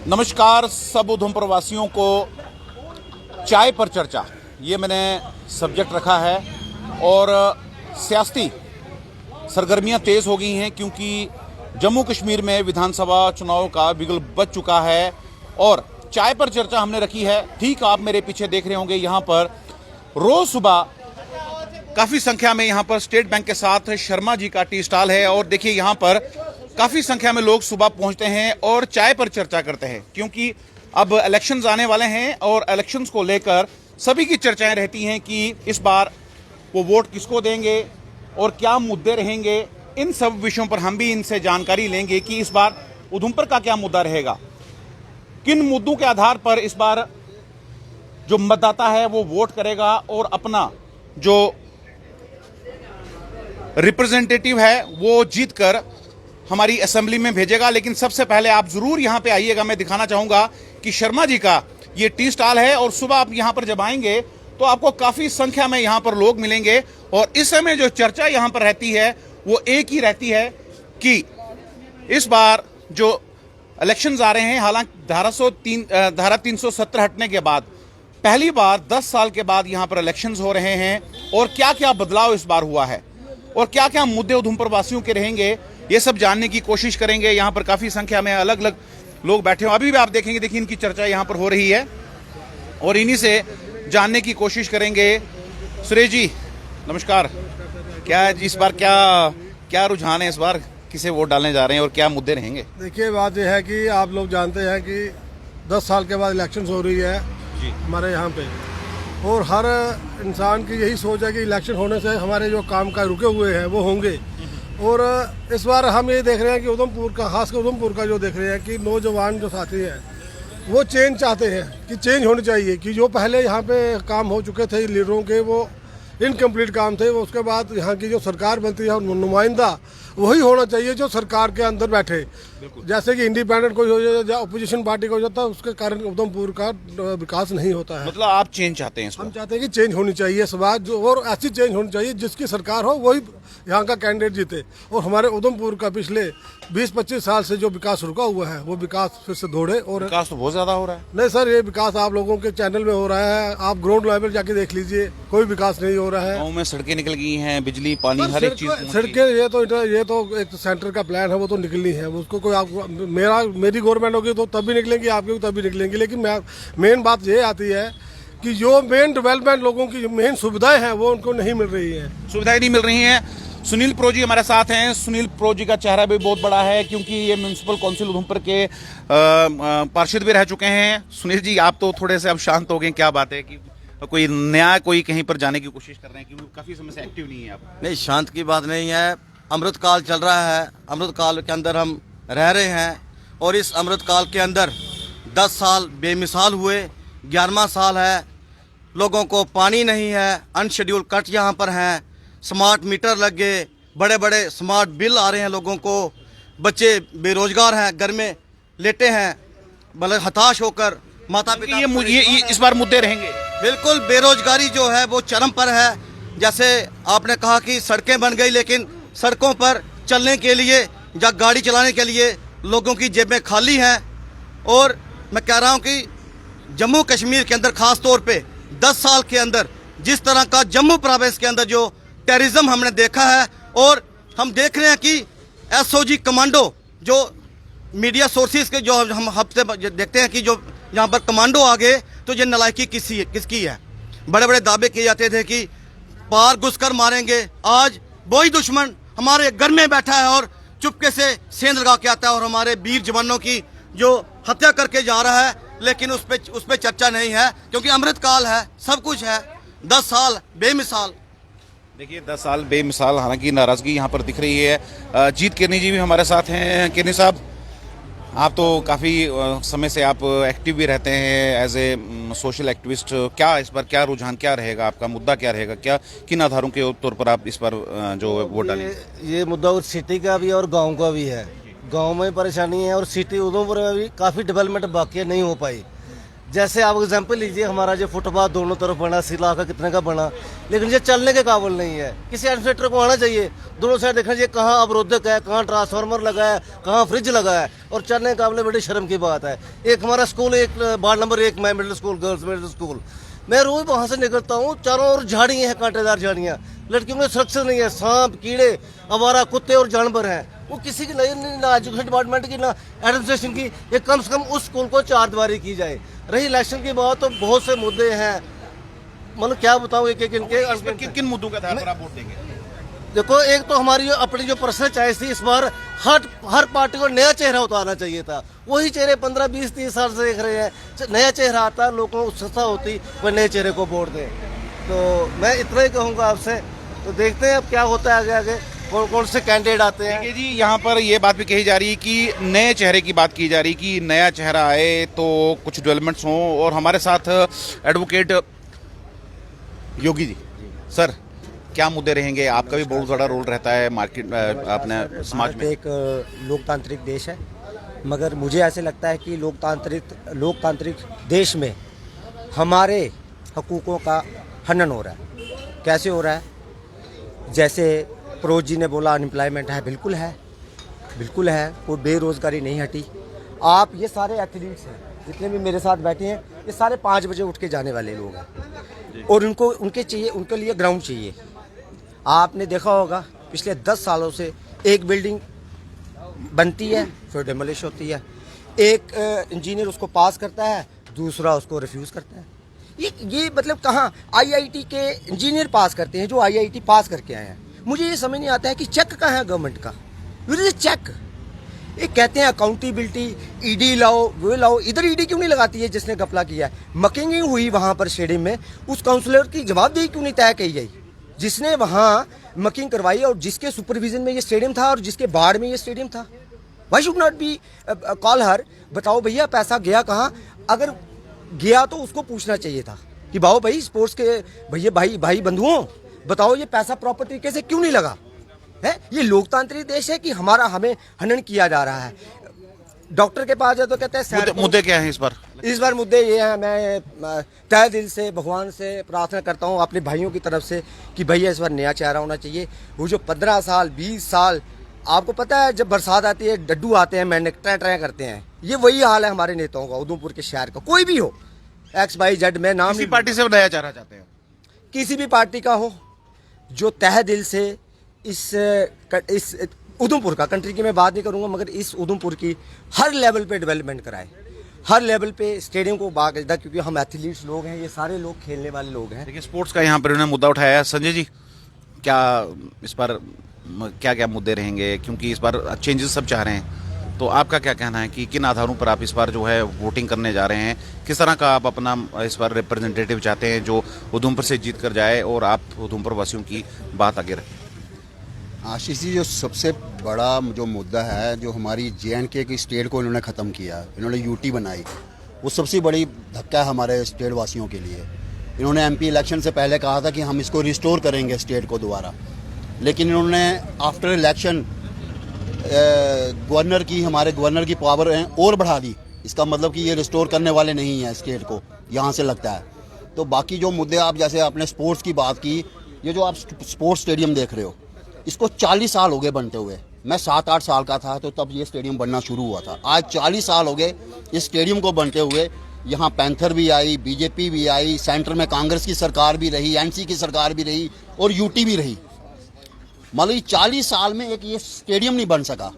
नमस्कार सब उधमपुर वासियों को। चाय पर चर्चा ये मैंने सब्जेक्ट रखा है और सियासी सरगर्मियां तेज़ हो गई हैं क्योंकि जम्मू कश्मीर में विधानसभा चुनाव का बिगुल बज चुका है और चाय पर चर्चा हमने रखी है। ठीक आप मेरे पीछे देख रहे होंगे, यहाँ पर रोज़ सुबह काफ़ी संख्या में यहाँ पर स्टेट बैंक के साथ शर्मा जी का टी स्टॉल है और देखिए यहाँ पर काफ़ी संख्या में लोग सुबह पहुँचते हैं और चाय पर चर्चा करते हैं क्योंकि अब इलेक्शंस आने वाले हैं और इलेक्शंस को लेकर सभी की चर्चाएं रहती हैं कि इस बार वो वोट किसको देंगे और क्या मुद्दे रहेंगे। इन सब विषयों पर हम भी इनसे जानकारी लेंगे कि इस बार उधमपुर का क्या मुद्दा रहेगा, किन मुद्दों के आधार पर इस बार जो मतदाता है वो वोट करेगा और अपना जो रिप्रेजेंटेटिव है वो जीतकर हमारी असेंबली में भेजेगा। लेकिन सबसे पहले आप जरूर यहाँ पे आइएगा। मैं दिखाना चाहूँगा कि शर्मा जी का ये टी स्टॉल है और सुबह आप यहाँ पर जब आएंगे तो आपको काफ़ी संख्या में यहाँ पर लोग मिलेंगे और इस समय जो चर्चा यहाँ पर रहती है वो एक ही रहती है कि इस बार जो इलेक्शंस आ रहे हैं, हालांकि धारा 370 हटने के बाद पहली बार 10 साल के बाद यहाँ पर इलेक्शंस हो रहे हैं और क्या क्या बदलाव इस बार हुआ है और क्या क्या मुद्दे उधमपुर वासियों के रहेंगे, ये सब जानने की कोशिश करेंगे। यहाँ पर काफ़ी संख्या में अलग अलग लोग बैठे हो, अभी भी आप देखेंगे, देखिए इनकी चर्चा यहाँ पर हो रही है और इन्हीं से जानने की कोशिश करेंगे। सुरेश जी नमस्कार। क्या इस बार क्या रुझान है, इस बार किसे वोट डालने जा रहे हैं और क्या मुद्दे रहेंगे? देखिए बात यह है कि आप लोग जानते हैं कि 10 साल के बाद इलेक्शंस हो रही है जी हमारे यहाँ पे, और हर इंसान की यही सोच है कि इलेक्शन होने से हमारे जो काम का रुके हुए हैं वो होंगे। और इस बार हम ये देख रहे हैं कि उधमपुर का, खासकर उधमपुर का जो देख रहे हैं कि नौजवान जो साथी हैं वो चेंज चाहते हैं कि चेंज होनी चाहिए, कि जो पहले यहाँ पे काम हो चुके थे लीडरों के वो इनकम्प्लीट काम थे, वो उसके बाद यहाँ की जो सरकार बनती है नुमाइंदा वही होना चाहिए जो सरकार के अंदर बैठे। जैसे कि इंडिपेंडेंट कोई हो जाए या अपोजिशन पार्टी का हो जाता है, उसके कारण उधमपुर का विकास नहीं होता है। मतलब आप चेंज चाहते हैं? हम चाहते हैं कि चेंज होनी चाहिए समाज जो, और ऐसी चेंज होनी चाहिए जिसकी सरकार हो वही यहाँ का कैंडिडेट जीते। और हमारे उधमपुर का पिछले 20-25 साल से जो विकास रुका हुआ है वो विकास फिर से दौड़े। और विकास तो बहुत ज्यादा हो रहा है। नहीं सर, ये विकास आप लोगों के चैनल में हो रहा है, आप ग्राउंड लेवल जाके देख लीजिए, कोई विकास नहीं हो रहा है। गाँव में सड़कें निकल गई हैं, बिजली पानी हर एक चीज। सड़कें ये तो एक सेंटर का प्लान है, वो तो निकलनी है, उसको कोई आप मेरी गवर्नमेंट होगी तो तभी निकलेंगी, आपकी तभी निकलेंगी। लेकिन मेन बात ये आती है कि जो मेन डेवलपमेंट लोगों की मेन सुविधाएं हैं वो उनको नहीं मिल रही है, सुविधाएं नहीं मिल रही हैं। सुनील प्रो जी हमारे साथ हैं। सुनील प्रो जी का चेहरा भी बहुत बड़ा है क्योंकि ये म्यूनसिपल काउंसिल उधमपुर के पार्षद भी रह चुके हैं। सुनील जी आप तो थोड़े से अब शांत हो गए, क्या बात है कि कोई नया कोई कहीं पर जाने की कोशिश कर रहे हैं क्योंकि काफी समय से एक्टिव नहीं है आप? नहीं, शांत की बात नहीं है। अमृत काल चल रहा है, अमृत काल के अंदर हम रह रहे हैं और इस अमृत काल के अंदर 10 साल बेमिसाल हुए, 11वां साल है, लोगों को पानी नहीं है, अनशेड्यूल कट यहाँ पर हैं, स्मार्ट मीटर लग गए, बड़े बड़े स्मार्ट बिल आ रहे हैं लोगों को, बच्चे बेरोजगार हैं, घर में लेटे हैं, मतलब हताश होकर माता पिता। ये इस बार मुद्दे रहेंगे। बिल्कुल, बेरोजगारी जो है वो चरम पर है। जैसे आपने कहा कि सड़कें बन गई, लेकिन सड़कों पर चलने के लिए या गाड़ी चलाने के लिए लोगों की जेबें खाली हैं। और मैं कह रहा हूं कि जम्मू कश्मीर के अंदर खास तौर पे 10 साल के अंदर जिस तरह का जम्मू प्रोविंस के अंदर जो टेररिज्म हमने देखा है, और हम देख रहे हैं कि एसओजी कमांडो जो मीडिया सोर्सेज के जो हम हफ्ते देखते हैं कि जो यहाँ पर कमांडो आ गए, तो ये नालायकी किसकी है? बड़े बड़े दावे किए जाते थे कि पार घुसकर मारेंगे, आज वही दुश्मन हमारे घर में बैठा है और चुपके से सेंध लगा के आता है और हमारे वीर जवानों की जो हत्या करके जा रहा है। लेकिन उस पे चर्चा नहीं है क्योंकि अमृत काल है, सब कुछ है। 10 साल बेमिसाल। देखिए 10 साल बेमिसाल, हालांकि नाराजगी यहाँ पर दिख रही है। जीत किरनी जी भी हमारे साथ हैं। किरनी साहब आप तो काफ़ी समय से आप एक्टिव भी रहते हैं एज ए सोशल एक्टिविस्ट। क्या इस बार क्या रुझान क्या रहेगा, आपका मुद्दा क्या रहेगा, क्या किन आधारों के तौर पर आप इस पर जो वोट डालेंगे? ये मुद्दा उस सिटी का भी और गांव का भी है। गांव में परेशानी है और सिटी उधमपुर में भी काफ़ी डेवलपमेंट बाकी नहीं हो पाई। जैसे आप एग्जांपल लीजिए, हमारा जो फुटपाथ दोनों तरफ बना, सिला का कितने का बना, लेकिन ये चलने के काबिल नहीं है। किसी एडमिनिस्ट्रेटर को आना चाहिए, दोनों साइड देखना चाहिए कहाँ अवरोधक है, कहाँ ट्रांसफार्मर लगा है, कहाँ फ्रिज लगा है, और चलने के काबिल बड़ी शर्म की बात है। एक हमारा स्कूल, एक वार्ड नंबर 1 में middle school, girls middle school, मैं रोज वहाँ से निकलता हूँ, चारों ओर झाड़ियाँ हैं, कांटेदार झाड़ियाँ, लड़कियों में सुरक्षित नहीं है, सांप कीड़े आवारा कुत्ते और जानवर हैं। वो किसी की नहीं, ना एजुकेशन डिपार्टमेंट की, ना एडमिनिस्ट्रेशन की। ये कम से कम उस स्कूल को 4 दीवारी की जाए। रही इलेक्शन की बात, तो बहुत से मुद्दे हैं, मतलब क्या बताऊँ एक एक इनके। किन किन मुद्दों के आधार पर आप वोट देंगे? देखो, एक तो हमारी अपनी जो पर्सनल चॉइस थी, इस बार हर पार्टी को नया चेहरा उतारना चाहिए था। वही चेहरे 15, 20, 30 साल से देख रहे हैं, नया चेहरा आता, लोगों को उत्सुकता होती, वह नए चेहरे को वोट दें। तो मैं इतना ही कहूँगा आपसे। तो देखते हैं अब क्या होता है आगे आगे, कौन कौन से कैंडिडेट आते हैं। देखिए जी, यहाँ पर ये बात भी कही जा रही है कि नए चेहरे की बात की जा रही है कि नया चेहरा आए तो कुछ डेवलपमेंट्स हों। और हमारे साथ एडवोकेट योगी जी, सर क्या मुद्दे रहेंगे? आपका भी बहुत बड़ा रोल रहता है मार्केट अपने समाज में। एक लोकतांत्रिक देश है, मगर मुझे ऐसे लगता है कि लोकतांत्रिक देश में हमारे हकूक़ों का हनन हो रहा है। कैसे हो रहा है? जैसे परोज जी ने बोला, अनएम्प्लॉयमेंट है, बिल्कुल है, बिल्कुल है, कोई बेरोज़गारी नहीं हटी। आप ये सारे एथलीट्स हैं जितने भी मेरे साथ बैठे हैं, ये सारे 5 बजे उठ के जाने वाले लोग हैं, और उनके लिए ग्राउंड चाहिए। आपने देखा होगा पिछले 10 सालों से एक बिल्डिंग बनती है, फिर डिमोलिश होती है, एक इंजीनियर उसको पास करता है, दूसरा उसको रिफ्यूज़ करता है। ये मतलब कहाँ आईआईटी के इंजीनियर पास करते हैं, जो आईआईटी पास करके आए हैं। मुझे ये समझ नहीं आता है कि चेक कहाँ है गवर्नमेंट का, चेक। ये कहते हैं अकाउंटेबिलिटी, ईडी लाओ, वो लाओ, इधर ईडी क्यों नहीं लगाती है जिसने घपला किया है? मकिंग हुई वहाँ पर स्टेडियम में, उस काउंसलर की जवाबदेही क्यों नहीं तय की गई जिसने वहाँ मकिंग करवाई और जिसके सुपरविजन में ये स्टेडियम था और जिसके बाढ़ में ये स्टेडियम था? Why should not be call her? बताओ भैया, पैसा गया कहाँ? अगर गया तो उसको पूछना चाहिए था कि बाओ भाई, स्पोर्ट्स के भैया, भाई बंधुओं, बताओ ये पैसा प्रॉपर तरीके से क्यों नहीं लगा है? ये लोकतांत्रिक देश है कि हमें हनन किया जा रहा है। डॉक्टर के पास जाए तो कहते हैं मुद्दे क्या हैं इस बार? इस बार मुद्दे ये हैं, मैं तहे दिल से भगवान से प्रार्थना करता हूँ अपने भाइयों की तरफ से कि भैया इस बार नया चेहरा होना चाहिए। वो जो 15 साल 20 साल, आपको पता है जब बरसात आती है डड्डू आते हैं, मेंढक ट्रै करते हैं, ये वही हाल है हमारे नेताओं का, उधमपुर के शहर का। कोई भी हो, XYZ, मैं नाम किसी पार्टी से नया चेहरा चाहते हैं? किसी भी पार्टी का हो, जो तहे दिल से इस उधमपुर का, कंट्री की मैं बात नहीं करूंगा, मगर इस उधमपुर की हर लेवल पे डेवलपमेंट कराए, हर लेवल पे स्टेडियम को बाकायदा, क्योंकि हम एथलीट्स लोग हैं, ये सारे लोग खेलने वाले लोग हैं। देखिए, स्पोर्ट्स का यहाँ पर उन्होंने मुद्दा उठाया है। संजय जी, क्या इस बार क्या क्या मुद्दे रहेंगे? क्योंकि इस बार चेंजेस सब चाह रहे हैं, तो आपका क्या कहना है कि किन आधारों पर आप इस बार जो है वोटिंग करने जा रहे हैं? किस तरह का आप अपना इस बार रिप्रेजेंटेटिव चाहते हैं जो उधमपुर से जीत कर जाए और आप उधमपुर वासियों की बात आगे रखें? आशीष जी, जो सबसे बड़ा जो मुद्दा है, जो हमारी JNK की स्टेट को इन्होंने ख़त्म किया, इन्होंने UT बनाई, वो सबसे बड़ी धक्का है हमारे स्टेट वासियों के लिए। इन्होंने MP इलेक्शन से पहले कहा था कि हम इसको रिस्टोर करेंगे स्टेट को दोबारा, लेकिन इन्होंने आफ्टर इलेक्शन हमारे गवर्नर की पावर और बढ़ा दी। इसका मतलब कि ये रिस्टोर करने वाले नहीं हैं स्टेट को, यहाँ से लगता है। तो बाकी जो मुद्दे, आप जैसे आपने स्पोर्ट्स की बात की, ये जो आप स्पोर्ट्स स्टेडियम देख रहे हो, इसको 40 साल हो गए बनते हुए। मैं 7-8 साल का था तो तब ये स्टेडियम बनना शुरू हुआ था। आज 40 साल हो गए इस स्टेडियम को बनते हुए। यहाँ पैंथर भी आई, BJP भी आई, सेंटर में कांग्रेस की सरकार भी रही, NC की सरकार भी रही और UT भी रही। मतलब 40 साल में एक ये स्टेडियम नहीं बन सका,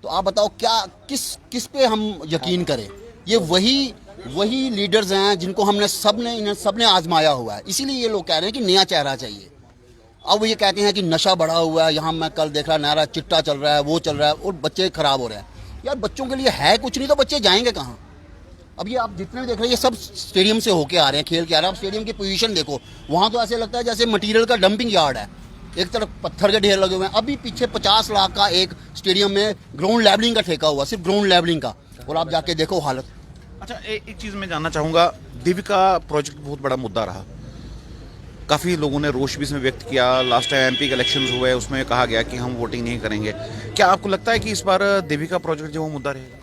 तो आप बताओ क्या किस पे हम यकीन करें? ये वही लीडर्स हैं जिनको इन्हें सबने आजमाया हुआ है। इसीलिए ये लोग कह रहे हैं कि नया चेहरा चाहिए। अब ये कहते हैं कि नशा बढ़ा हुआ है, यहाँ मैं कल देख रहा नारा चिट्टा चल रहा है, वो चल रहा है, और बच्चे खराब हो रहे हैं। यार, बच्चों के लिए है कुछ नहीं तो बच्चे जाएंगे कहाँ? अब ये आप जितने भी देख रहे हैं, ये सब स्टेडियम से होके आ रहे हैं, खेल के आ रहे हैं। अब स्टेडियम की पोजीशन देखो, वहाँ तो ऐसे लगता है जैसे मटेरियल का डंपिंग यार्ड है। एक तरफ पत्थर के ढेर लगे हुए हैं। अभी पीछे 50 लाख का एक स्टेडियम में ग्राउंड लेवलिंग का ठेका हुआ, सिर्फ ग्राउंड लेवलिंग का, और आप जाके देखो हालत। अच्छा, एक चीज़ मैं जानना चाहूँगा, देविका प्रोजेक्ट बहुत बड़ा मुद्दा रहा, काफ़ी लोगों ने रोष भी इसमें व्यक्त किया। लास्ट टाइम MP के इलेक्शंस हुए, उसमें कहा गया कि हम वोटिंग नहीं करेंगे। क्या आपको लगता है कि इस बार देविका प्रोजेक्ट जो वो मुद्दा रहेगा?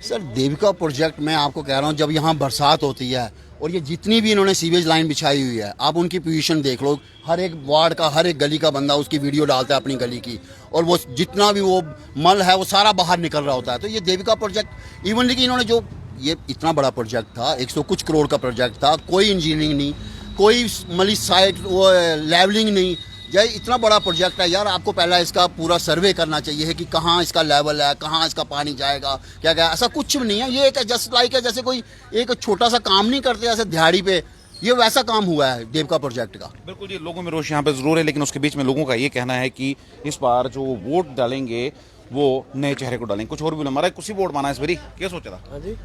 सर देविका प्रोजेक्ट मैं आपको कह रहा हूँ, जब यहाँ बरसात होती है और ये जितनी भी इन्होंने सीवेज लाइन बिछाई हुई है, आप उनकी पोजीशन देख लो, हर एक वार्ड का हर एक गली का बंदा उसकी वीडियो डालता है अपनी गली की, और वो जितना भी वो मल है वो सारा बाहर निकल रहा होता है। तो ये देविका प्रोजेक्ट इवन कि इन्होंने जो ये इतना बड़ा प्रोजेक्ट था, 100 कुछ करोड़ का प्रोजेक्ट था, कोई इंजीनियरिंग नहीं, कोई मली साइट वो लेवलिंग नहीं, ये इतना बड़ा प्रोजेक्ट है यार, आपको पहला इसका पूरा सर्वे करना चाहिए है कि कहाँ इसका लेवल है, कहाँ इसका पानी जाएगा, क्या क्या, ऐसा कुछ भी नहीं है। ये एक जस्ट लाइक है जैसे कोई एक छोटा सा काम नहीं करते जैसे दिहाड़ी पे, ये वैसा काम हुआ है देविका प्रोजेक्ट का। बिल्कुल जी, लोगों में रोष यहाँ पे जरूर है, लेकिन उसके बीच में लोगों का ये कहना है कि इस बार जो वोट डालेंगे वो नए चेहरे को डालेंगे। कुछ और भी हमारा कुछ वोट माना इस बारी, क्या सोचा था? हाँ जी,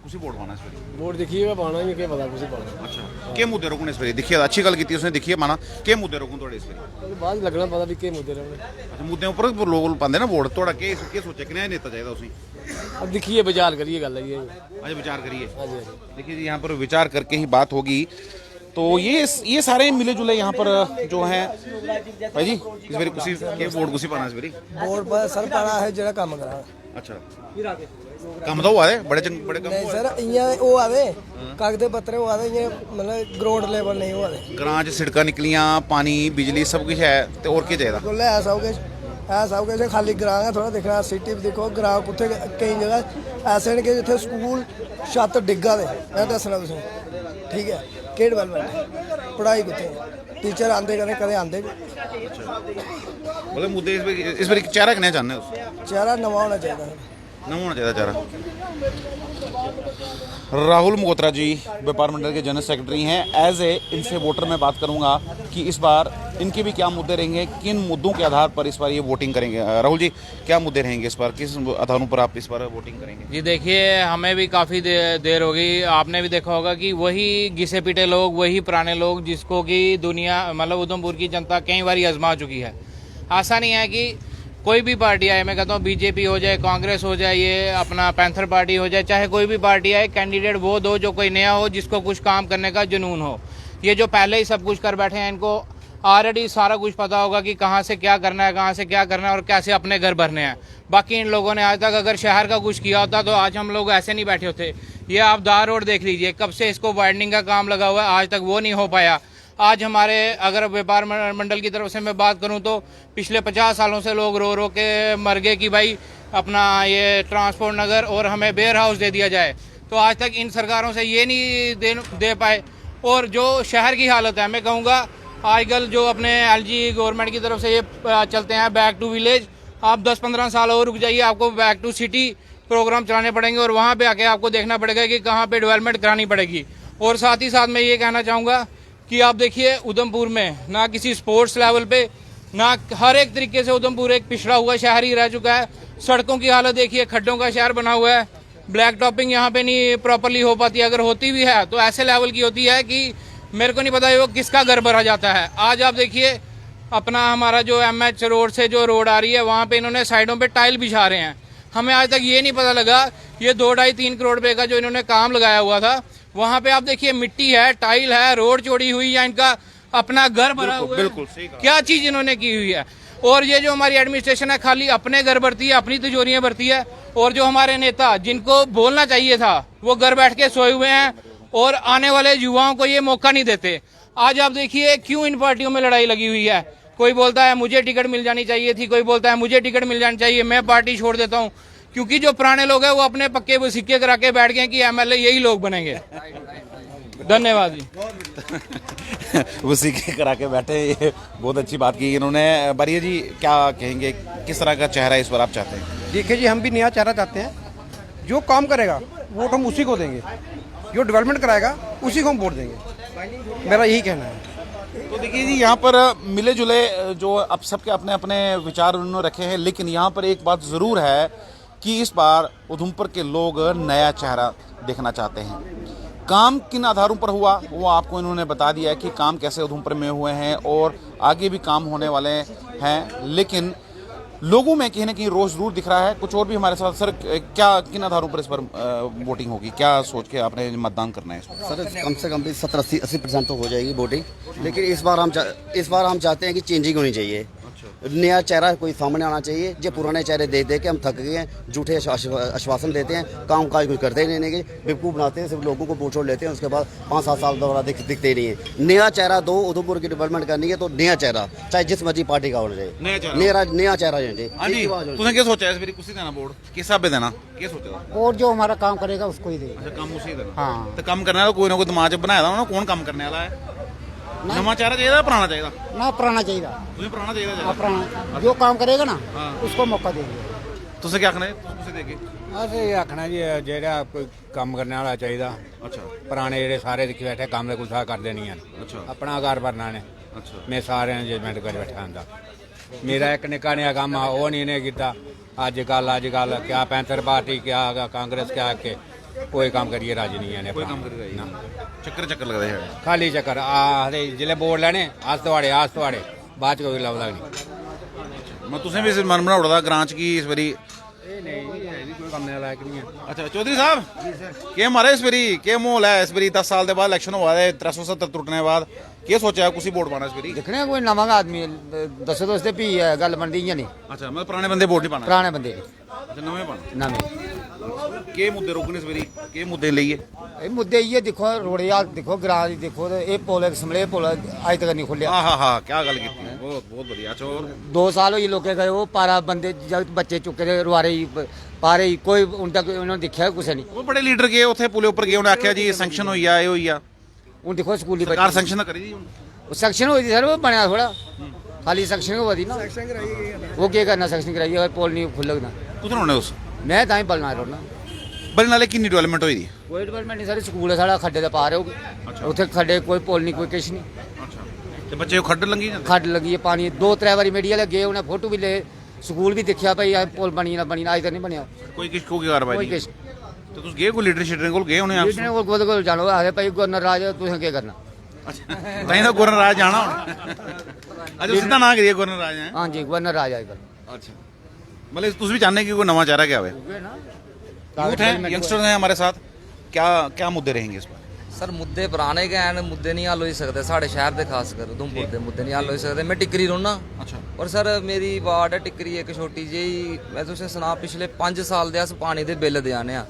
कुछ वोट माना इस बारी? वोट देखिए पाना ही क्या पता कुछ पाना। अच्छा, के मुद्दे रोकने इस बारी? देखिए अच्छी गल की उसने, देखिए माना के मुद्दे रोकूं थोड़े इस बारी बाद लगना पता भी के मुद्दे रहे। अच्छा, मुद्दे ऊपर लोग पाते ना वोट, थोड़ा के सोचा कि नया नेता चाहिए उसी? अब देखिए विचार करिए गल है ये। अच्छा, विचार करिए। हाँ जी, हाँ जी। देखिए जी, यहाँ पर विचार करके ही बात होगी। तो ये सारे मिले जुले यहाँ पर जो हैं भाई जी, इस बारी कुछ के वोट कुछ पाना इस बारी? वोट पर सर पाना है जेड़ा काम करा। अच्छा, ਕੰਮ ਤਾਂ ਉਹ ਆਦੇ ਬੜੇ ਬੜੇ ਕੰਮ नहीं सर इयां ਉਹ ਆਵੇ ਕਾਗਜ਼ੇ ਪੱਤਰ ਉਹ ਆਵੇ ਇयां मतलब ग्राउंड लेवल नहीं ਉਹ ਆਵੇ। ਗਰਾਂ 'ਚ ਸੜਕਾਂ ਨਿਕਲੀਆਂ, ਪਾਣੀ ਬਿਜਲੀ ਸਭ ਕੁਝ ਹੈ ਤੇ ਹੋਰ ਕੀ ਚਾਹੀਦਾ? ਕੋਲੇ ਹੈ ਸਭ ਕੁਝ ਖਾਲੀ ਗਰਾਂ ਹੈ, ਥੋੜਾ ਦੇਖਣਾ ਸਿਟੀ ਵੀ ਦੇਖੋ ਗਰਾਂ ਕੁੱਥੇ ਕਈ ਜਗ੍ਹਾ ਐਸੇ ਨੇ ਕਿ ਜਿੱਥੇ ਸਕੂਲ ਛੱਤ ਡਿੱਗਾ ਦੇ ਮੈਂ ਦੱਸਣਾ ਤੁਸੀਂ ਠੀਕ ਹੈ ਕਿ ਡਿਵੈਲਪਮੈਂਟ ਪੜ੍ਹਾਈ ਕਿੱਥੇ टीचर आंदे कदे आंदे मतलब मुद्दे इस बार चेहरा कने चाहते हो? चेहरा नवा होना चाहिए, नवा होना चाहिए चेहरा। राहुल मगोत्रा जी व्यापार मंडल के जनरल सेक्रेटरी हैं। एज ए इनसे वोटर में बात करूंगा कि इस बार इनके भी क्या मुद्दे रहेंगे, किन मुद्दों के आधार पर इस बार ये वोटिंग करेंगे। राहुल जी, क्या मुद्दे रहेंगे इस बार, किस आधारों पर आप इस बार वोटिंग करेंगे? जी देखिए, हमें भी काफ़ी देर हो गई, आपने भी देखा होगा कि वही घिसे पिटे लोग, वही पुराने लोग जिसको कि दुनिया मतलब उधमपुर की जनता कई बार आजमा चुकी है। ऐसा नहीं है कि कोई भी पार्टी आए, मैं कहता हूँ बीजेपी हो जाए, कांग्रेस हो जाए, ये अपना पैंथर पार्टी हो जाए, चाहे कोई भी पार्टी आए, कैंडिडेट वो दो जो कोई नया हो, जिसको कुछ काम करने का जुनून हो। ये जो पहले ही सब कुछ कर बैठे हैं, इनको ऑलरेडी सारा कुछ पता होगा कि कहाँ से क्या करना है, कहाँ से क्या करना है और कैसे अपने घर भरने हैं। बाकी इन लोगों ने आज तक अगर शहर का कुछ किया होता तो आज हम लोग ऐसे नहीं बैठे होते। ये आप दार रोड देख लीजिए, कब से इसको वाइडनिंग का काम लगा हुआ है, आज तक वो नहीं हो पाया। आज हमारे अगर व्यापार मंडल की तरफ से मैं बात करूं तो पिछले 50 सालों से लोग रो रो के मर गए कि भाई अपना ये ट्रांसपोर्ट नगर और हमें वेयर हाउस दे दिया जाए, तो आज तक इन सरकारों से ये नहीं दे पाए। और जो शहर की हालत है, मैं कहूँगा आजकल जो अपने एलजी गवर्नमेंट की तरफ से ये चलते हैं बैक टू विलेज, आप 10-15 साल और रुक जाइए, आपको बैक टू सिटी प्रोग्राम चलाने पड़ेंगे और वहाँ पे आके आपको देखना पड़ेगा कि कहाँ पे डेवलपमेंट करानी पड़ेगी। और साथ ही साथ मैं ये कहना चाहूँगा कि आप देखिए उधमपुर में ना किसी स्पोर्ट्स लेवल पे, ना हर एक तरीके से उधमपुर एक पिछड़ा हुआ शहर ही रह चुका है। सड़कों की हालत देखिए, खड्डों का शहर बना हुआ है, ब्लैक टॉपिंग यहाँ पे नहीं प्रॉपरली हो पाती, अगर होती भी है तो ऐसे लेवल की होती है कि मेरे को नहीं पता वो किसका घर भरा जाता है। आज आप देखिए अपना हमारा जो MH रोड से जो रोड आ रही है, वहाँ पे इन्होंने साइडों पे टाइल बिछा रहे हैं। हमें आज तक ये नहीं पता लगा ये 2-2.5-3 करोड़ रुपए का जो इन्होंने काम लगाया हुआ था, वहाँ पे आप देखिए मिट्टी है, टाइल है, रोड चौड़ी हुई या इनका अपना घर भरा हुआ है। बिल्कुल सही कहा। क्या चीज इन्होंने की हुई है। और ये जो हमारी एडमिनिस्ट्रेशन है खाली अपने घर भरती है, अपनी तिजोरियां भरती है, और जो हमारे नेता जिनको बोलना चाहिए था वो घर बैठ के सोए हुए हैं और आने वाले युवाओं को ये मौका नहीं देते। आज आप देखिए क्यों इन पार्टियों में लड़ाई लगी हुई है। कोई बोलता है मुझे टिकट मिल जानी चाहिए थी, कोई बोलता है मुझे टिकट मिल जानी चाहिए, मैं पार्टी छोड़ देता हूँ। क्योंकि जो पुराने लोग हैं वो अपने पक्के वो सिक्के करा के बैठ गए कि MLA यही लोग बनेंगे। धन्यवाद जी। वो सिक्के करा के बैठे, ये बहुत अच्छी बात की इन्होंने। बारिया जी, क्या कहेंगे, किस तरह का चेहरा इस बार आप चाहते हैं? देखिए जी, हम भी नया चेहरा चाहते हैं, जो काम करेगा वोट हम उसी को देंगे, जो डेवलपमेंट कराएगा उसी को हम वोट देंगे, मेरा यही कहना है। तो देखिए जी, यहाँ पर मिले जुले जो अब सबके अपने अपने विचार उन्होंने रखे हैं, लेकिन यहाँ पर एक बात ज़रूर है कि इस बार उधमपुर के लोग नया चेहरा देखना चाहते हैं। काम किन आधारों पर हुआ वो आपको इन्होंने बता दिया है कि काम कैसे उधमपुर में हुए हैं और आगे भी काम होने वाले हैं, लेकिन लोगों में कहीं ना कहीं रोष जरूर दिख रहा है। कुछ और भी हमारे साथ। सर, क्या किन आधारों पर इस पर वोटिंग होगी, क्या सोच के आपने मतदान करना है? सर कम से कम भी 70-80% तो हो जाएगी वोटिंग, लेकिन इस बार हम चाहते हैं कि चेंजिंग होनी चाहिए। नया चेहरा कोई सामने आना चाहिए। जो पुराने चेहरे देख देख के हम थक गए हैं, झूठे आश्वासन देते हैं, काम काज कुछ करते ही नहीं, बेवकूफ़ बनाते हैं, सिर्फ लोगों को वोट छोड़ लेते हैं, उसके बाद 5-7 साल दोबारा दिखते ही नहीं है। नया चेहरा दो, उधमपुर की डेवलपमेंट करनी है तो नया चेहरा, चाहे जिस मर्जी पार्टी का होना चाहिए, नया चेहरा होना चाहिए। हाँ जी, तुमने क्या सोचा है इस बारी कुछ देना वोट किस हिसाब से देना, क्या सोचा? और जो हमारा काम करेगा उसको ही दे। अच्छा, काम उसी देना। हाँ। तो काम करने वाला कोई ना कोई दिमाग च बनाया था, कौन काम करने वाला है? नवा चेहरा चाहिए पुराना चाहिए? ना पुराना चाहिए, तुम्हें पुराना चाहिए? पुराना जो काम करेगा ना हाँ। उसको मौका देंगे। तुझे क्या आखना है? तुझे देखे ਅਸੀਂ ਇਹ ਆਖਣਾ ਜੀ ਜਿਹੜਾ ਕੋਈ ਕੰਮ ਕਰਨ ਵਾਲਾ ਚਾਹੀਦਾ। अच्छा ਪੁਰਾਣੇ ਜਿਹੜੇ ਸਾਰੇ ਲਿਖੇ ਬੈਠੇ ਕੰਮ ਦੇ ਗੁੱਸਾ ਕਰਦੇ ਨਹੀਂ ਹਨ। अच्छा ਆਪਣਾ ਘਰ ਭਰਨਾ ਨੇ। अच्छा ਮੈਂ ਸਾਰਿਆਂ ਨੂੰ ਜਜਮੈਂਟ ਕਰ ਬੈਠਾ ਹੁੰਦਾ। ਮੇਰਾ ਇੱਕ ਨਿੱਕਾ ਜਿਹਾ ਕੰਮ ਆ ਉਹ ਨਹੀਂ ਨੇ ਕੀਤਾ। ਅੱਜ ਕੱਲ ਕਿਆ ਪੈਂਥਰ ਪਾਰਟੀ ਕਿਆ ਕਾਂਗਰਸ ਕਿਆ ਕੇ ਕੋਈ ਕੰਮ ਕਰੀਏ ਰਾਜੀ ਨਹੀਂ ਹੈ ਨੇ। कोई काम कर रही है? चक्कर लगता है। ਖਾਲੀ ਚੱਕਰ ਆਖਦੇ ਜਿਹੜੇ ਬੋਰਡ ਲੈਣੇ ਆਸ ਤੁਹਾਡੇ ਬਾਅਦ ਚ ਕੋਈ ਲੱਭਦਾ ਨਹੀਂ। मैं तुसें भी मन बना उड़ा ग्रां च की इस बारी ਇਹ ਨਹੀਂ ਹੈ ਜੀ ਕੋਈ ਕੰਮ ਦੇ ਲਾਇਕ ਨਹੀਂ ਹੈ। अच्छा चौधरी साहब क्या मारे इस बारी क्या माहौल है इस बारी 10 साल के बाद इलेक्शन हुआ है 370 टुटने के बाद क्या सोचा है कुछ वोट पाना इस बारी? देखने कोई नवा आदमी दसो तो उससे भी गल बनती इ'यां नहीं। अच्छा मतलब पुराने बंदे वोट नहीं पाना? पुराने बंदे अच्छा नवे पाना। नवे के मुद्दे रोकने इस बारी के मुद्दे लेइए? ਇਹ ਮੁੱਦੇ ਇਹ ਦੇਖੋ ਰੋੜੇ ਹਾਲ ਦੇਖੋ ਗ੍ਰਾਂ ਦੀ ਦੇਖੋ ਤੇ ਇਹ ਪੁਲ ਇੱਕ ਸਮਲੇ ਪੁਲ ਅੱਜ ਤੱਕ ਨਹੀਂ ਖੁੱਲਿਆ। हाँ हाँ हाँ क्या गल की बहुत बढ़िया। अच्छा और 2 साल ਹੋਈ ਲੋਕੇ ਗਏ ਉਹ ਪਾਰਾ ਬੰਦੇ ਜਦ ਬੱਚੇ ਚੁੱਕੇ ਦੇ ਰਵਾਰੇ ਹੀ ਪਾਰੇ ਹੀ ਕੋਈ ਹੁਣ ਤੱਕ ਉਹਨਾਂ ਨੇ ਦੇਖਿਆ ਕੁਛ ਨਹੀਂ। वो बड़े लीडर गए उत्थे पुले उपर गए उन्हें आख्या जी सैंक्शन हुई है ये हुई है ਹੁਣ ਦੇਖੋ ਸਕੂਲੀ सरकार सैंक्शन करी जी ਉਹ ਸੈਕਸ਼ਨ ਹੋਈ ਸੀ ਸਰ ਉਹ ਬਣਿਆ ਥੋੜਾ ਖਾਲੀ ਸੈਕਸ਼ਨ ਹੋਈ ਨਾ ਉਹ ਕੀ ਕਰਨਾ ਸੈਕਸ਼ਨ ਕਰਾਈ ਅਗਰ ਪੁਲ ਨਹੀਂ ਖੁੱਲਣਾ कुछ होने उस ਮੈਂ ਤਾਂ ਹੀ ਬਲਣਾ ਰੋਣਾ बड़े नाले किन्नी डेवलपमेंट हुई थी? ਕੋਈ ਡਿਵੈਲਪਮੈਂਟ ਨਹੀਂ ਸਾਰੇ ਸਕੂਲ ਹੈ ਸਾਡਾ ਖੱਡੇ ਦੇ ਪਾਰ ਹੋ ਉੱਥੇ ਖੱਡੇ ਕੋਈ ਪੁਲ ਨਹੀਂ ਕੋਈ ਕੁਛ ਨਹੀਂ। अच्छा ते बच्चे खड्ड लंगी जांदे? ਖੱਡ ਲੱਗੀ ਹੈ ਪਾਣੀ 2-3 ਵਾਰੀ ਮੀਡੀਆ ਲੱਗੇ ਉਹਨੇ ਫੋਟੋ ਵੀ ਲਏ ਸਕੂਲ ਵੀ ਦੇਖਿਆ ਭਾਈ ਆ ਪੁਲ ਬਣੀ ਨਾ ਬਣੀ ਅੱਜ ਤੱਕ ਨਹੀਂ ਬਣਿਆ कोई किस को की कार्रवाई ਕੋਈ नहीं? ਕਿਸ तो तुस गए कोई लीडर शीडर कोल गए उन्हें आप? ਲੀਡਰ ਕੋਲ ਕੋਲ ਜਾਣੋ ਆਖਦੇ ਭਾਈ ਗਵਰਨਰ ਰਾਜ ਤੁਸੀਂ ਕੀ ਕਰਨਾ। अच्छा ताई दा गवर्नर राज जाना हुन अच्छा सीधा ना करिए गवर्नर राज है। ਹਾਂਜੀ गवर्नर ਰਾਜ ਆਏਗਾ। अच्छा मतलब तुस भी चाहने कि कोई नवा चेहरा क्या आवे? यूथ है यंगस्टर्स हैं हमारे साथ क्या क्या मुद्दे रहेंगे इस बार? सर मुद्दे पुराने गए हैं मुद्दे नहीं हल हो सकते साढ़े शहर के खास कर उधमपुर के मुद्दे नहीं हल हो सकते। मैं टिकरी रौह्ना अच्छा और सर मेरी वार्ड है टिकरी एक छोटी जी मैं तुसें सना पिछले 5 साल दे अस पानी दे बिल देआने आ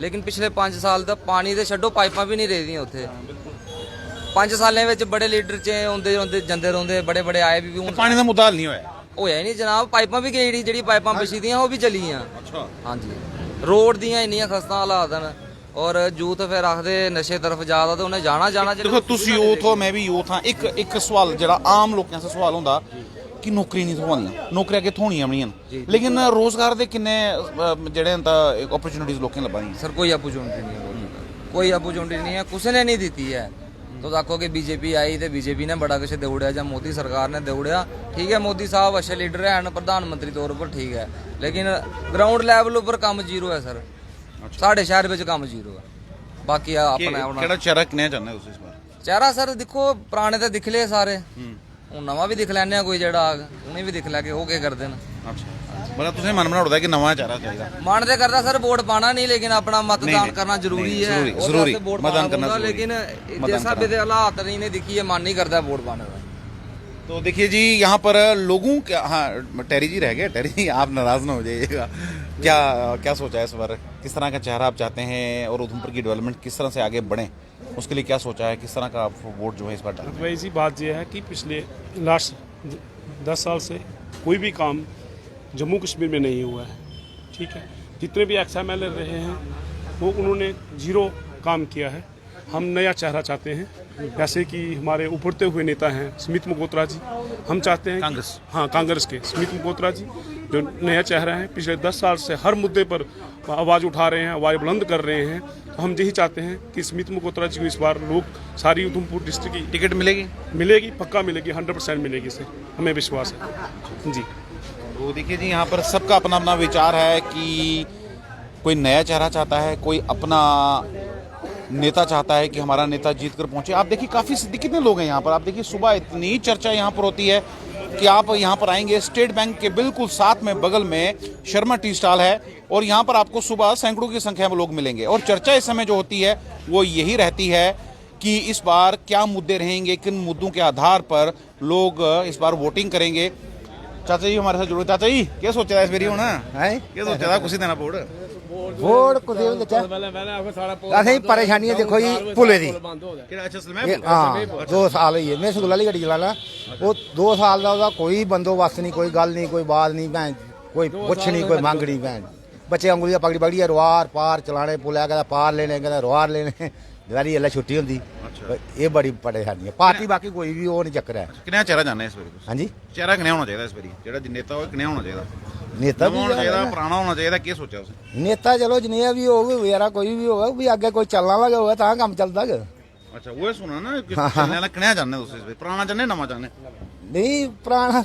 लेकिन पिछले 5 साल दा पानी दे छड्डो पाइपां भी नहीं रेहदियां उत्थे। 5 सालें विच बड़े लीडर च औंदे जंदे रौंदे बड़े बड़े आए भी हून पानी दा मुद्दा हल नहीं होया? होया नहीं जनाब पाइपां भी जेह्ड़ी पाइपां बिछी दियां ओह भी चलियां। अच्छा हाँ जी रोड दियां इन्नियां खस्ता हालात न और यूथ फिर आखदे नशे तरफ ज्यादा तो उन्हें जाना देखो तुस यूथ हो मैं भी यूथ हाँ एक सवाल जरा आम लोगों से सवाल होंदा कि नौकरी नहीं थोआंदियां नौकरियां कि थोनियां बनियां लेकिन रोजगार दे किन्ने जेह्ड़े न अपॉर्चुनिटीज लोकें लब्भा दियां? सर कोई अपॉर्चुनिटी नहीं है कोई अपॉर्चुनिटी नहीं है कुछ ने नहीं दी है। तो आखो कि बीजेपी आई तो बीजेपी ने बड़ा कुछ देउड़िया या मोदी सरकार ने देउड़िया ठीक है मोदी साहब अच्छे लीडर हैं प्रधानमंत्री तौर पर ठीक है लेकिन ग्राउंड लैवल पर काम जीरो है सर। साढ़े शहर में काम जीरो है बाकी अपना चेहरा किन्ने चाहने तुस इस बार? चेहरा सर देखो पुराने तो दिख ले सारे हूँ नवा भी दिख लैने कोई जेड़ा उन्हें भी दिख लैके वो क्या करते हैं। अच्छा मतलब तुसें मन बना उड़दा कि नवा चेहरा चाहिए? मन तो करता सर वोट पाना नहीं लेकिन अपना मतदान करना जरूरी है जरूरी वोट मतदान करना लेकिन जैसा भी हालात नहीं ने दिखी है मन नहीं करता वोट पाने का। तो देखिए जी यहाँ पर लोगों क्या हाँ टेरी जी रह गए टेरी जी आप नाराज ना हो जाइएगा क्या क्या सोचा है इस बार किस तरह का चेहरा आप चाहते हैं और उधमपुर की डेवलपमेंट किस तरह से आगे बढ़े उसके लिए क्या सोचा है किस तरह का आप वोट जो है इस बार डालें? वैसी बात यह है कि पिछले लास्ट 10 साल से कोई भी काम जम्मू कश्मीर में नहीं हुआ है ठीक है। जितने भी XMLA रहे हैं वो उन्होंने जीरो काम किया है। हम नया चेहरा चाहते हैं जैसे कि हमारे उभरते हुए नेता हैं स्मित मल्होत्रा जी हम चाहते हैं कांग्रेस कांग्रेस के स्मित मल्होत्रा जी जो नया चेहरा है पिछले 10 साल से हर मुद्दे पर आवाज़ उठा रहे हैं आवाज़ बुलंद कर रहे हैं। तो हम यही चाहते हैं कि स्मित मल्होत्रा जी को इस बार लोग सारी उधमपुर डिस्ट्रिक्ट की टिकट मिलेगी पक्का मिलेगी 100% मिलेगी सर हमें विश्वास है जी। तो देखिए जी यहाँ पर सबका अपना अपना विचार है कि कोई नया चेहरा चाहता है कोई अपना नेता चाहता है कि हमारा नेता जीत कर पहुंचे। आप देखिए काफ़ी कितने लोग हैं यहाँ पर आप देखिए सुबह इतनी चर्चा यहाँ पर होती है कि आप यहाँ पर आएंगे स्टेट बैंक के बिल्कुल साथ में बगल में शर्मा टी स्टॉल है और यहाँ पर आपको सुबह सैकड़ों की संख्या में लोग मिलेंगे और चर्चा इस समय जो होती है वो यही रहती है कि इस बार क्या मुद्दे रहेंगे किन मुद्दों के आधार पर लोग इस बार वोटिंग करेंगे। चाचा जी हमारे साथ जुड़ो। चाचा जी क्या सोचा था इस बारी होना है, क्या सोचा था कुछ देना वोट वोट कुछ असें परेशानी है देखो जी पुले दी हाँ 2 साल ही है मैं स्कूल वाली गड्डी चलाना वो 2 साल का ਉਹਦਾ कोई बंदोबस्त नहीं कोई गल नहीं कोई बात नहीं भैन कोई पुछ नहीं कोई मंग नहीं भैन बच्चे अंगुलियां पकड़ी पकड़ी रुआर पार चलाने पुलिया कहता पार लेने कहता रुआर लेने दवारी एल्लै छुट्टी होंदी ये बड़ी परेशानी है पार्टी बाकी कोई भी वो नहीं चक्कर है किन्ना चेहरा चाहने इस बारी हाँ जी चेहरा किन्ना होना चाहिए इस बारी जेड़ा नेता हो किन्ना होना चाहिए नेता भी होना चाहिए पुराना होना चाहिए क्या सोचा उसने नेता चलो जनेहा भी होगा यारा कोई भी होगा भी आगे कोई चलना लगा होगा तां काम चलदा ग अच्छा वो सुना ना चलने वाला किन्ना चाहने तुम इस बारी पुराना चाहने नवा चाहने नहीं पुराना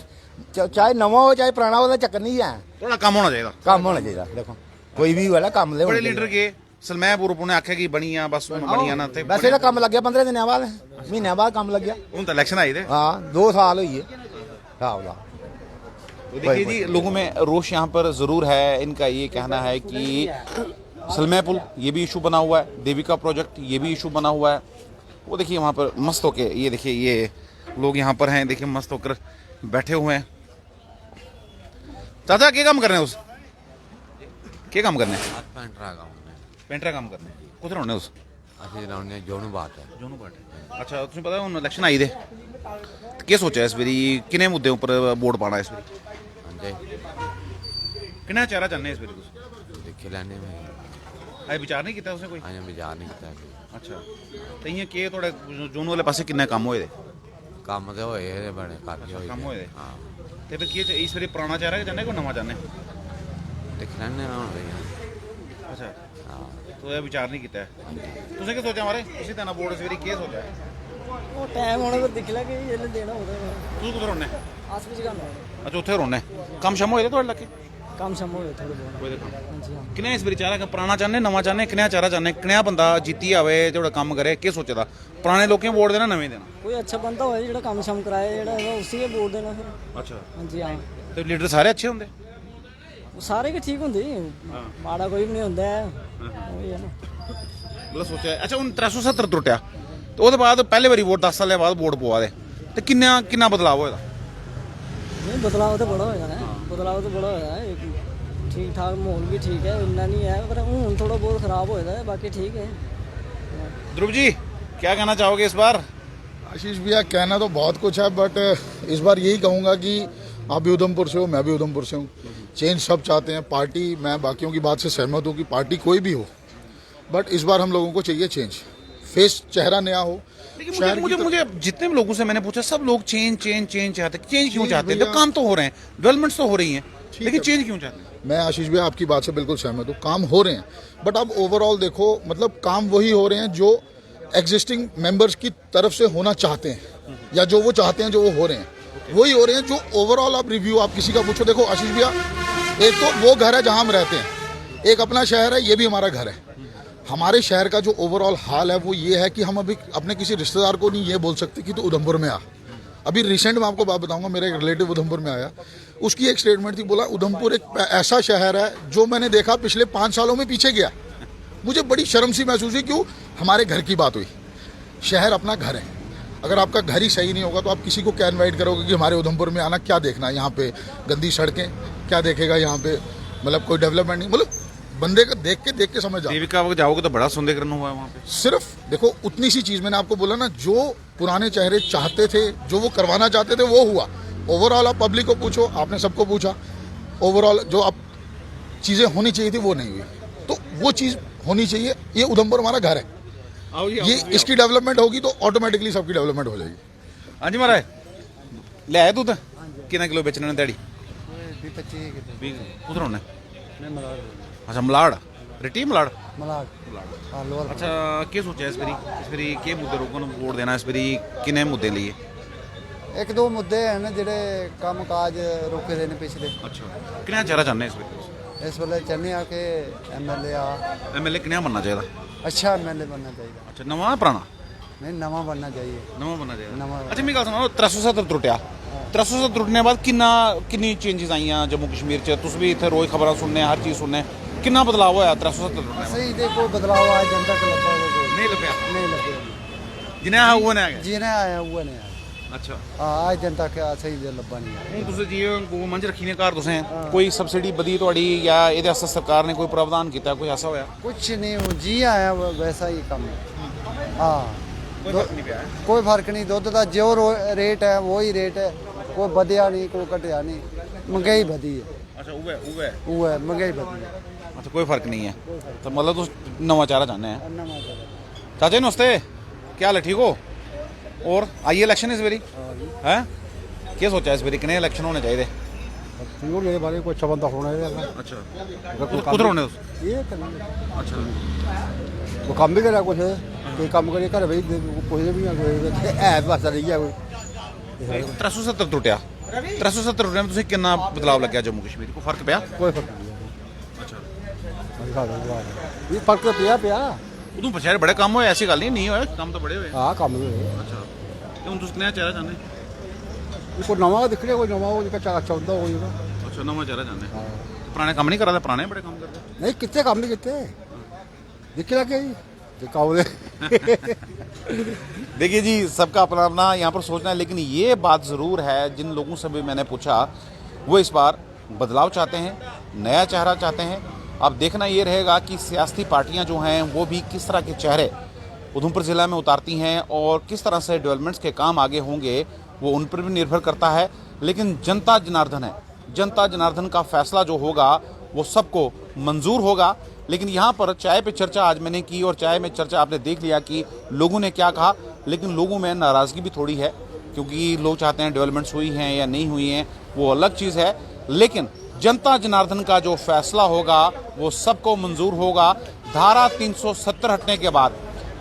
चाहे नवा हो चाहे पुराना हो चक्कर नहीं है थोड़ा कम होना चाहिए काम होना चाहिए देखो कोई भी वाला काम ले बड़े लीडर के सलमैपुर ने आख्या कि बनी आ बस बनी आ ना वैसे तो काम लग गया 15 दिन बाद महीने बाद काम लग गया हूं तो इलेक्शन आई थे हाँ 2 साल हुई है तो देखिए जी लोगों में रोष यहाँ पर जरूर है इनका ये कहना है कि सलमैपुर ये भी इशू बना हुआ है देविका प्रोजेक्ट ये भी इशू बना हुआ है वो देखिए वहाँ पर मस्त होके ये देखिए ये लोग यहाँ पर हैं देखिए मस्त होकर बैठे हुए हैं चाचा क्या काम कर रहे हैं उस क्या काम करने पेंटरा काम करने कुछ रौने उस जोनू बात है अच्छा तुझे पता है इलेक्शन आई थे क्या सोचा इस बारी किने मुद्दे ऊपर वोट पाना इस बारी किन्ना चेहरा चाहने इस बारी दिक्खे लैने में अजे विचार नहीं किया उसने कोई अजें विचार नहीं किया अच्छा तो इयां के थोड़े जोन वाले पासे किन्ने काम होए दे कम तो होए बड़े काफी होए काम होए दे हां ते फिर की इस बारी पुराना चेहरा के चाहने को नवा चाहने दिख लैने ना अच्छा तो ये विचार नहीं किया तुझे क्या सोचा हमारे इसी देना वोट इस बारी क्या सोचा वो टाइम होने पर दिख लगे ये देना होगा तू कुछ रोने आस भी जगह अच्छा उत्थे रोने कम शम होए थोड़े लगे काम शम होए थोड़े बहुत कोई देखो हां जी हां किने इस बारी चाहना पुराना चाहने नवा चाहने किने चाहरा चाहने किने बंदा जीती आवे जेड़ा काम करे क्या सोचे दा पुराने लोकें वोट देना नवे देना कोई अच्छा बंदा होए जेड़ा काम शम कराए जेड़ा उसी के वोट देना फिर अच्छा हां जी हां तो लीडर सारे अच्छे होंगे सारे के ठीक होंगे माड़ा कोई भी नहीं होंदा है वही है ना मतलब सोचा अच्छा हूँ 370 त्रुटिया तो वो बाद पहले बारी वोट 10 साल बाद वोट पवा दे तो किन्ना बदलाव होएगा नहीं बदलाव तो बड़ा होएगा ना बदलाव तो बड़ा होएगा ठीक ठाक माहौल भी ठीक है इतना नहीं है पर हूँ थोड़ा बहुत खराब होएगा है बाकी ठीक है ध्रुव जी क्या कहना चाहोगे इस बार आशीष भैया कहना तो बहुत कुछ है बट इस बार यही कहूँगा कि आप भी उधमपुर से हो मैं भी उधमपुर से हूँ चेंज सब चाहते हैं पार्टी मैं बाकियों की बात से सहमत हूँ कि पार्टी कोई भी हो बट इस बार हम लोगों को चाहिए चेंज फेस चेहरा नया हो लेकिन मुझे जितने भी लोगों से मैंने पूछा सब लोग चेंज चाहते हैं चेंज क्यों चाहते हैं जब काम तो हो रहे हैं डेवलपमेंट्स तो हो रही हैं लेकिन चेंज क्यों चाहते हैं मैं आशीष भैया आपकी बात से बिल्कुल सहमत हूँ काम हो रहे हैं बट अब ओवरऑल देखो मतलब काम वही हो रहे हैं जो एग्जिस्टिंग मेंबर्स की तरफ से होना चाहते हैं या जो वो चाहते हैं जो वो हो रहे हैं वही हो रहे हैं जो ओवरऑल आप रिव्यू आप किसी का पूछो देखो आशीष भैया एक तो वो घर है जहाँ हम रहते हैं एक अपना शहर है ये भी हमारा घर है हमारे शहर का जो ओवरऑल हाल है वो ये है कि हम अभी अपने किसी रिश्तेदार को नहीं ये बोल सकते कि तो उधमपुर में आ अभी रिसेंट में आपको बात बताऊंगा मेरा एक रिलेटिव उधमपुर में आया उसकी एक स्टेटमेंट थी बोला उधमपुर एक ऐसा शहर है जो मैंने देखा पिछले 5 सालों में पीछे गया मुझे बड़ी शर्म सी महसूस हुई क्यों हमारे घर की बात हुई शहर अपना घर है अगर आपका घर ही सही नहीं होगा तो आप किसी को क्या इन्वाइट करोगे कि हमारे उधमपुर में आना क्या देखना है यहाँ पे गंदी सड़कें क्या देखेगा यहाँ पे मतलब कोई डेवलपमेंट नहीं मतलब बंदे को देख के समझ जाओ देविका जाओगे तो बड़ा सुंदरीकरण हुआ है वहाँ पे सिर्फ देखो उतनी सी चीज मैंने आपको बोला ना जो पुराने चेहरे चाहते थे जो वो करवाना चाहते थे वो हुआ ओवरऑल आप पब्लिक को पूछो आपने सबको पूछा ओवरऑल जो आप चीजें होनी चाहिए थी वो नहीं हुई तो वो चीज होनी चाहिए ये उधमपुर हमारा घर है ये इसकी डेवलपमेंट होगी तो ऑटोमेटिकली सबकी डेवलपमेंट हो जाएगी हाँ जी महाराज ले आए दूध कितना किलो बेचने ने दैडी 25 कुछ रोने अच्छा मलाड़ रिटी मलाड़ अच्छा क्या सोचा इस बारी क्या मुद्दे लोगों को वोट देना इस बारी किन्ने मुद्दे लिए एक दो मुद्दे हैं जेडे काम काज रोके दे ने पिछले अच्छा किन्ना चेहरा चाहने इस वेले चाहने आ कि एमएलए किन्ना बनना चाहिए अच्छा एमएलए बनना चाहिए अच्छा नवा पुराना नहीं नवा बनना चाहिए नवा अच्छा मेरी गल सुनो 370 त्रुटिया 370 त्रुटने बाद किन्नी चेंजेस आईयां जम्मू कश्मीर च तुस भी इत्थे रोज खबरां सुनने हर चीज सुनने किन्ना बदलाव होया 370 त्रुटने सही देखो बदलाव आ जनता को लगा नहीं लभ्या नहीं लभ्या जिन्हें आया वो ने आ गया जिन्हें आया वो ने अच्छा आज दिन तक सही दिल लब्भा नहीं है ਹੁਣ ਤੁਸੀਂ ਜੀ ਉਹ ਮੰਝ ਰੱਖੀ ਨੇ ਘਰ ਤੁਸੀਂ ਕੋਈ ਸਬਸਿਡੀ ਬਦੀ ਤੁਹਾਡੀ ਜਾਂ ਇਹਦੇ ਵਾਸਤੇ ਸਰਕਾਰ ਨੇ ਕੋਈ ਪ੍ਰਾਵਧਾਨ ਕੀਤਾ ਕੋਈ ਐਸਾ ਹੋਇਆ कुछ नहीं वो जी आया वैसा ही कम है हाँ ਕੋਈ ਫਰਕ ਨਹੀਂ ਪਿਆ कोई फर्क नहीं दुध का जो रेट है वही रेट है कोई बढ़िया नहीं कोई घटिया नहीं महंगाई बढ़ी है ਅੱਛਾ ਉਹ ਹੈ वो है महंगाई बढ़ी है अच्छा कोई फर्क नहीं है तो मतलब तुम नवा चारा चाहते हैं चाचा नमस्ते क्या हाल है ठीक हो और आई इलेक्शन इस बारी हैं क्या सोचा इस बारी कितने इलेक्शन होने चाहिए मेरे बारे कोई अच्छा बंदा होना है अच्छा कुधर होने ये अच्छा वो काम भी करा कुछ कोई काम करे घर भाई कुछ भी है बस रही है कोई 370 टुटिया 370 टुटिया में तुझे कितना बदलाव लग गया जम्मू कश्मीर को फर्क पिया कोई फर्क नहीं ये फर्क तो पिया उधमपुर शहर बड़े काम होए ऐसी गल नहीं होए काम तो बड़े होए हाँ काम अच्छा ते हुन तुस नया चेहरा चाहते कोई नवा दिख रहा कोई नवा हो जिसका अच्छा होता होगा अच्छा नवा चेहरा चाहते पुराने काम नहीं करा पुराने बड़े काम करते नहीं कितने काम नहीं कितने दिख रहा देखिए जी सबका अपना अपना यहाँ पर सोचना है लेकिन ये बात ज़रूर है जिन लोगों से भी मैंने पूछा वो इस बार बदलाव चाहते हैं नया चेहरा चाहते हैं। अब देखना ये रहेगा कि सियासी पार्टियां जो हैं वो भी किस तरह के चेहरे उधमपुर ज़िला में उतारती हैं और किस तरह से डेवलपमेंट्स के काम आगे होंगे वो उन पर भी निर्भर करता है। लेकिन जनता जनार्दन है, जनता जनार्दन का फैसला जो होगा वो सबको मंजूर होगा। लेकिन यहाँ पर चाय पे चर्चा आज मैंने की और चाय में चर्चा आपने देख लिया कि लोगों ने क्या कहा, लेकिन लोगों में नाराज़गी भी थोड़ी है क्योंकि लोग चाहते हैं डेवलपमेंट्स हुई हैं या नहीं हुई हैं वो अलग चीज़ है। लेकिन जनता जनार्दन का जो फैसला होगा वो सबको मंजूर होगा। धारा 370 हटने के बाद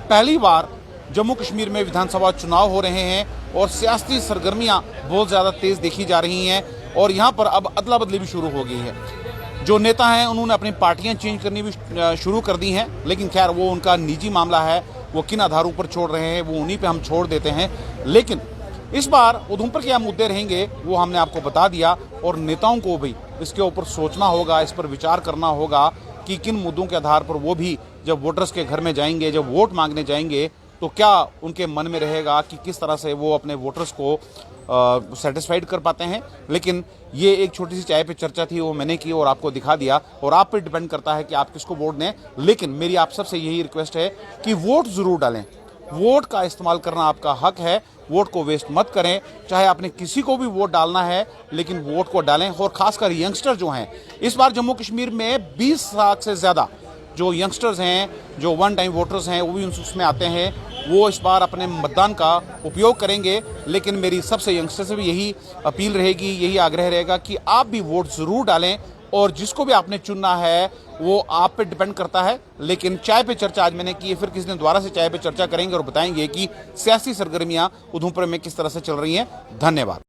पहली बार जम्मू कश्मीर में विधानसभा चुनाव हो रहे हैं और सियासी सरगर्मियां बहुत ज़्यादा तेज़ देखी जा रही हैं और यहाँ पर अब अदला बदली भी शुरू हो गई है। जो नेता हैं उन्होंने अपनी पार्टियां चेंज करनी भी शुरू कर दी हैं, लेकिन खैर वो उनका निजी मामला है, वो किन आधारों पर छोड़ रहे हैं वो उन्हीं पे हम छोड़ देते हैं। लेकिन इस बार उधमपुर के क्या मुद्दे रहेंगे वो हमने आपको बता दिया और नेताओं को भी इसके ऊपर सोचना होगा, इस पर विचार करना होगा कि किन मुद्दों के आधार पर वो भी जब वोटर्स के घर में जाएंगे, जब वोट मांगने जाएंगे तो क्या उनके मन में रहेगा कि किस तरह से वो अपने वोटर्स को सेटिस्फाइड कर पाते हैं। लेकिन ये एक छोटी सी चाय पे चर्चा थी, वो मैंने की और आपको दिखा दिया और आप पे डिपेंड करता है कि आप किसको वोट दें। लेकिन मेरी आप सबसे यही रिक्वेस्ट है कि वोट ज़रूर डालें, वोट का इस्तेमाल करना आपका हक है, वोट को वेस्ट मत करें। चाहे आपने किसी को भी वोट डालना है लेकिन वोट को डालें। और ख़ासकर यंगस्टर जो हैं, इस बार जम्मू कश्मीर में 20 लाख से ज़्यादा जो यंगस्टर्स हैं, जो वन टाइम वोटर्स हैं, वो भी उसमें आते हैं, वो इस बार अपने मतदान का उपयोग करेंगे। लेकिन मेरी सबसे यंगस्टर से भी यही अपील रहेगी, यही आग्रह रहेगा कि आप भी वोट ज़रूर डालें और जिसको भी आपने चुनना है वो आप पे डिपेंड करता है। लेकिन चाय पे चर्चा आज मैंने की है, फिर किसी दिन दोबारा से चाय पे चर्चा करेंगे और बताएंगे कि सियासी सरगर्मियां उधमपुर में किस तरह से चल रही हैं। धन्यवाद।